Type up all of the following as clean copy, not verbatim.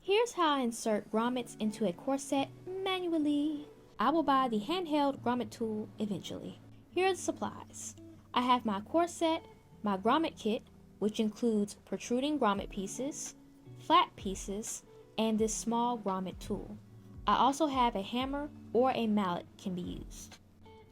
Here's how I insert grommets into a corset manually. I will buy the handheld grommet tool eventually. Here are the supplies. I have my corset, my grommet kit, which includes protruding grommet pieces, flat pieces, and this small grommet tool. I also have a hammer or a mallet can be used.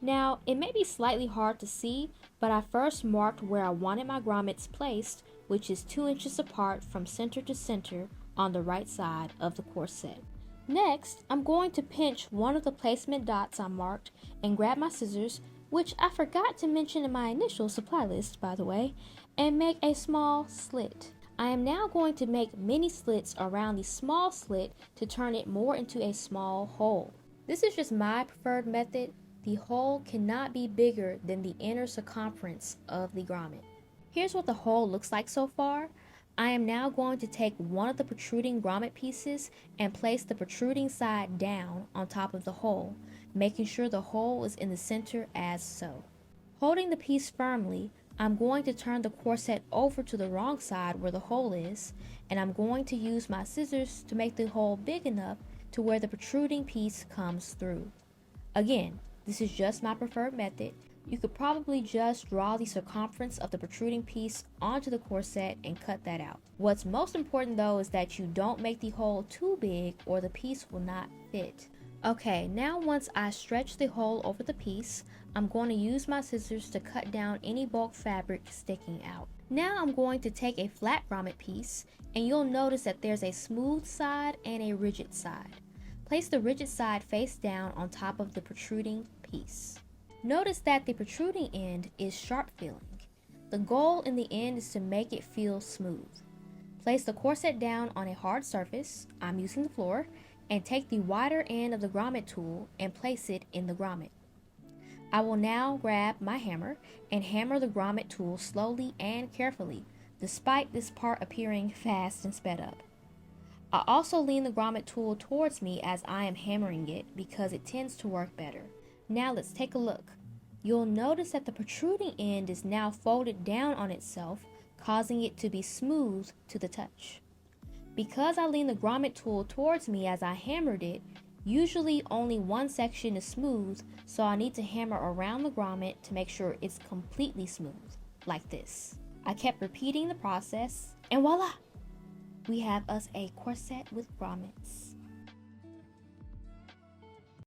Now, it may be slightly hard to see, but I first marked where I wanted my grommets placed, which is 2 inches apart from center to center on the right side of the corset. Next, I'm going to pinch one of the placement dots I marked and grab my scissors, which I forgot to mention in my initial supply list, by the way, and make a small slit. I am now going to make mini slits around the small slit to turn it more into a small hole. This is just my preferred method. The hole cannot be bigger than the inner circumference of the grommet. Here's what the hole looks like so far. I am now going to take one of the protruding grommet pieces and place the protruding side down on top of the hole, making sure the hole is in the center as so. Holding the piece firmly, I'm going to turn the corset over to the wrong side where the hole is, and I'm going to use my scissors to make the hole big enough to where the protruding piece comes through. Again, this is just my preferred method. You could probably just draw the circumference of the protruding piece onto the corset and cut that out. What's most important though is that you don't make the hole too big or the piece will not fit. Okay, now once I stretch the hole over the piece, I'm going to use my scissors to cut down any bulk fabric sticking out. Now I'm going to take a flat grommet piece, and you'll notice that there's a smooth side and a rigid side. Place the rigid side face down on top of the protruding piece. Notice that the protruding end is sharp feeling. The goal in the end is to make it feel smooth. Place the corset down on a hard surface, I'm using the floor, and take the wider end of the grommet tool and place it in the grommet. I will now grab my hammer and hammer the grommet tool slowly and carefully, despite this part appearing fast and sped up. I also lean the grommet tool towards me as I am hammering it because it tends to work better. Now let's take a look. You'll notice that the protruding end is now folded down on itself, causing it to be smooth to the touch. Because I lean the grommet tool towards me as I hammered it, usually only one section is smooth, so I need to hammer around the grommet to make sure it's completely smooth, like this. I kept repeating the process, and voila! We have us a corset with grommets.